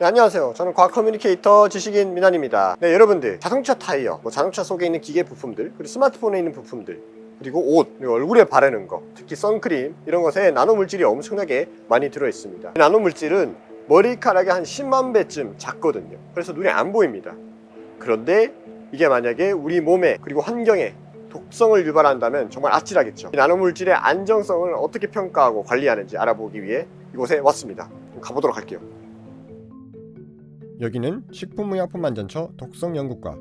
네, 안녕하세요. 저는 과학 커뮤니케이터 지식인 민환입니다. 네, 여러분들 자동차 타이어, 자동차 속에 있는 기계 부품들, 그리고 스마트폰에 있는 부품들, 그리고 옷, 그리고 얼굴에 바르는 거, 특히 선크림 이런 것에 나노 물질이 엄청나게 많이 들어있습니다. 나노 물질은 머리카락이 한 10만 배쯤 작거든요. 그래서 눈에 안 보입니다. 그런데 이게 만약에 우리 몸에 그리고 환경에 독성을 유발한다면 정말 아찔하겠죠. 이 나노 물질의 안정성을 어떻게 평가하고 관리하는지 알아보기 위해 이곳에 왔습니다. 가보도록 할게요. 여기는 식품의약품안전처 독성연구과.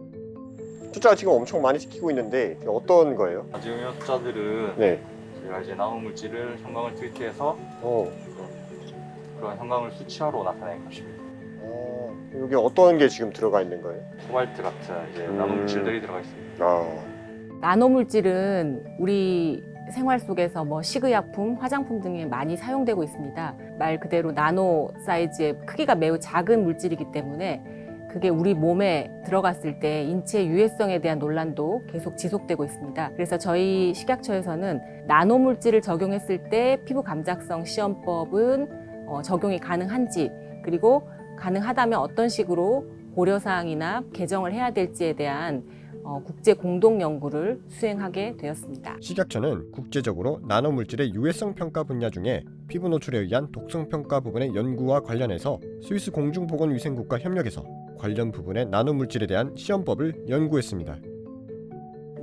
숫자가 지금 엄청 많이 찍히고 있는데 어떤 거예요? 나중에 숫자들은 네. 저희가 이제 나노 물질을 형광을 트위트해서 그런 형광을 수치화로 나타낸 것입니다. 여기 어떤 게 지금 들어가 있는 거예요? 코발트 같은 이제 나노 물질들이 들어가 있습니다. 나노 물질은 우리 생활 속에서 식의약품, 화장품 등에 많이 사용되고 있습니다. 말 그대로 나노 사이즈의 크기가 매우 작은 물질이기 때문에 그게 우리 몸에 들어갔을 때 인체 유해성에 대한 논란도 계속 지속되고 있습니다. 그래서 저희 식약처에서는 나노 물질을 적용했을 때 피부 감작성 시험법은 적용이 가능한지, 그리고 가능하다면 어떤 식으로 고려사항이나 개정을 해야 될지에 대한 국제 공동 연구를 수행하게 되었습니다. 식약처는 국제적으로 나노 물질의 유해성 평가 분야 중에 피부 노출에 의한 독성 평가 부분의 연구와 관련해서 스위스 공중보건위생국과 협력해서 관련 부분의 나노 물질에 대한 시험법을 연구했습니다.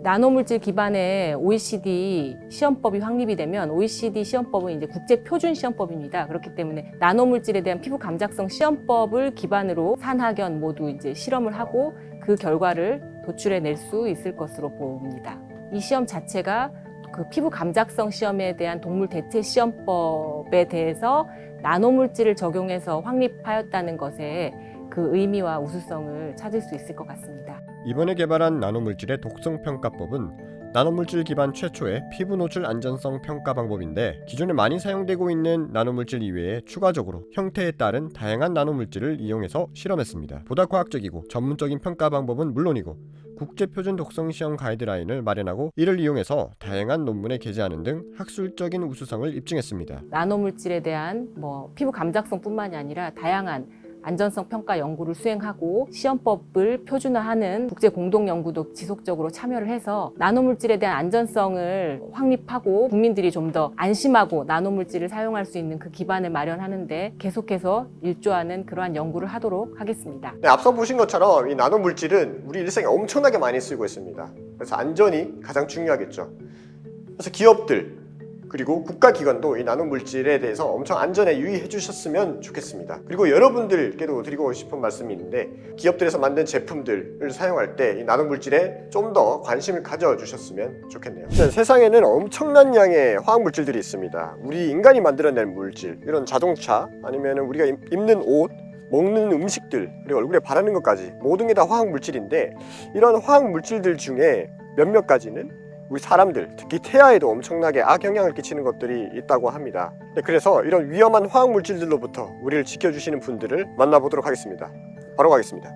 나노 물질 기반의 OECD 시험법이 확립이 되면 OECD 시험법은 이제 국제 표준 시험법입니다. 그렇기 때문에 나노 물질에 대한 피부 감작성 시험법을 기반으로 산학연 모두 이제 실험을 하고 그 결과를 도출해 낼 수 있을 것으로 봅니다. 이 시험 자체가 그 피부 감작성 시험에 대한 동물 대체 시험법에 대해서 나노 물질을 적용해서 확립하였다는 것에 그 의미와 우수성을 찾을 수 있을 것 같습니다. 이번에 개발한 나노 물질의 독성 평가법은 나노 물질 기반 최초의 피부 노출 안전성 평가 방법인데, 기존에 많이 사용되고 있는 나노 물질 이외에 추가적으로 형태에 따른 다양한 나노 물질을 이용해서 실험했습니다. 보다 과학적이고 전문적인 평가 방법은 물론이고 국제 표준 독성 시험 가이드라인을 마련하고 이를 이용해서 다양한 논문에 게재하는 등 학술적인 우수성을 입증했습니다. 나노 물질에 대한 피부 감작성뿐만이 아니라 다양한 안전성 평가 연구를 수행하고 시험법을 표준화하는 국제 공동 연구도 지속적으로 참여를 해서 나노 물질에 대한 안전성을 확립하고 국민들이 좀 더 안심하고 나노 물질을 사용할 수 있는 그 기반을 마련하는데 계속해서 일조하는 그러한 연구를 하도록 하겠습니다. 네, 앞서 보신 것처럼 이 나노 물질은 우리 일생에 엄청나게 많이 쓰이고 있습니다. 그래서 안전이 가장 중요하겠죠. 그래서 기업들 그리고 국가기관도 이 나노 물질에 대해서 엄청 안전에 유의해 주셨으면 좋겠습니다. 그리고 여러분들께도 드리고 싶은 말씀이 있는데, 기업들에서 만든 제품들을 사용할 때 이 나노 물질에 좀 더 관심을 가져주셨으면 좋겠네요. 세상에는 엄청난 양의 화학 물질들이 있습니다. 우리 인간이 만들어낸 물질, 이런 자동차 아니면 우리가 입는 옷, 먹는 음식들, 그리고 얼굴에 바르는 것까지 모든 게 다 화학 물질인데, 이런 화학 물질들 중에 몇몇 가지는 우리 사람들, 특히 태아에도 엄청나게 악영향을 끼치는 것들이 있다고 합니다. 그래서 이런 위험한 화학 물질들로부터 우리를 지켜주시는 분들을 만나보도록 하겠습니다. 바로 가겠습니다.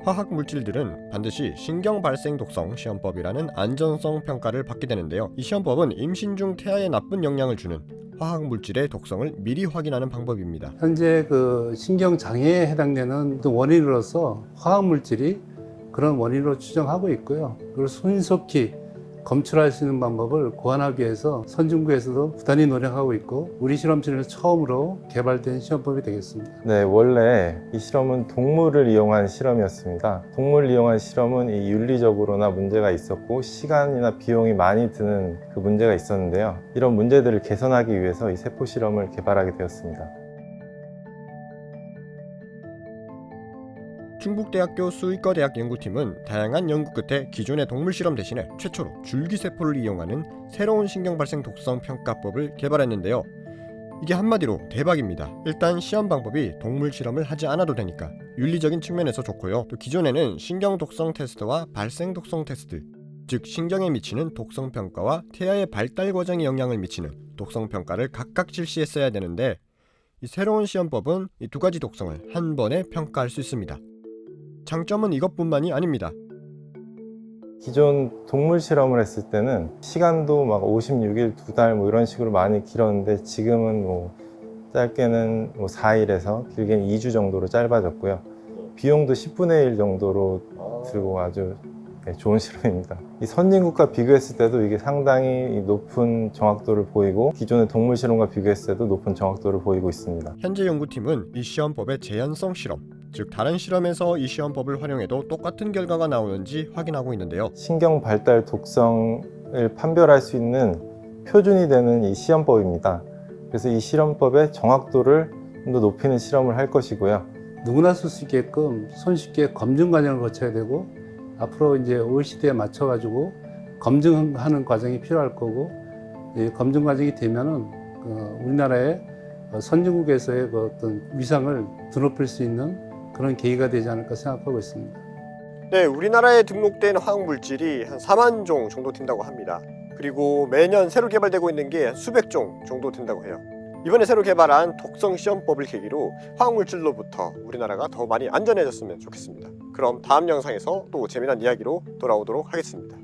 화학 물질들은 반드시 신경 발생 독성 시험법이라는 안전성 평가를 받게 되는데요. 이 시험법은 임신 중 태아에 나쁜 영향을 주는 화학 물질의 독성을 미리 확인하는 방법입니다. 현재 그 신경 장애에 해당되는 원인으로서 화학 물질이 그런 원인으로 추정하고 있고요. 그걸 신속히 검출할 수 있는 방법을 고안하기 위해서 선진국에서도 부단히 노력하고 있고, 우리 실험실에서 처음으로 개발된 시험법이 되겠습니다. 네, 원래 이 실험은 동물을 이용한 실험이었습니다. 동물을 이용한 실험은 이 윤리적으로나 문제가 있었고 시간이나 비용이 많이 드는 그 문제가 있었는데요. 이런 문제들을 개선하기 위해서 이 세포 실험을 개발하게 되었습니다. 충북대학교 수의과대학 연구팀은 다양한 연구 끝에 기존의 동물 실험 대신에 최초로 줄기세포를 이용하는 새로운 신경 발생 독성 평가법을 개발했는데요. 이게 한마디로 대박입니다. 일단 시험 방법이 동물 실험을 하지 않아도 되니까 윤리적인 측면에서 좋고요. 또 기존에는 신경 독성 테스트와 발생 독성 테스트, 즉 신경에 미치는 독성 평가와 태아의 발달 과정에 영향을 미치는 독성 평가를 각각 실시했어야 되는데, 이 새로운 시험법은 이 두 가지 독성을 한 번에 평가할 수 있습니다. 장점은 이것뿐만이 아닙니다. 기존 동물 실험을 했을 때는 시간도 막 56일, 2달 이런 식으로 많이 길었는데, 지금은 짧게는 뭐 4일에서 길게는 2주 정도로 짧아졌고요. 비용도 10분의 1 정도로 들고 아주 좋은 실험입니다. 이 선진국과 비교했을 때도 이게 상당히 높은 정확도를 보이고 기존의 동물 실험과 비교했을 때도 높은 정확도를 보이고 있습니다. 현재 연구팀은 이 시험법의 재현성 실험, 즉 다른 실험에서 이 시험법을 활용해도 똑같은 결과가 나오는지 확인하고 있는데요. 신경 발달 독성을 판별할 수 있는 표준이 되는 이 시험법입니다. 그래서 이 실험법의 정확도를 좀 더 높이는 실험을 할 것이고요. 누구나 쓸 수 있게끔 손쉽게 검증 과정을 거쳐야 되고 앞으로 이제 OECD에 맞춰가지고 검증하는 과정이 필요할 거고 이 검증 과정이 되면은 우리나라의 선진국에서의 그 어떤 위상을 드높일 수 있는 그런 계기가 되지 않을까 생각하고 있습니다. 네, 우리나라에 등록된 화학물질이 한 4만 종 정도 된다고 합니다. 그리고 매년 새로 개발되고 있는 게 수백 종 정도 된다고 해요. 이번에 새로 개발한 독성 시험법을 계기로 화학물질로부터 우리나라가 더 많이 안전해졌으면 좋겠습니다. 그럼 다음 영상에서 또 재미난 이야기로 돌아오도록 하겠습니다.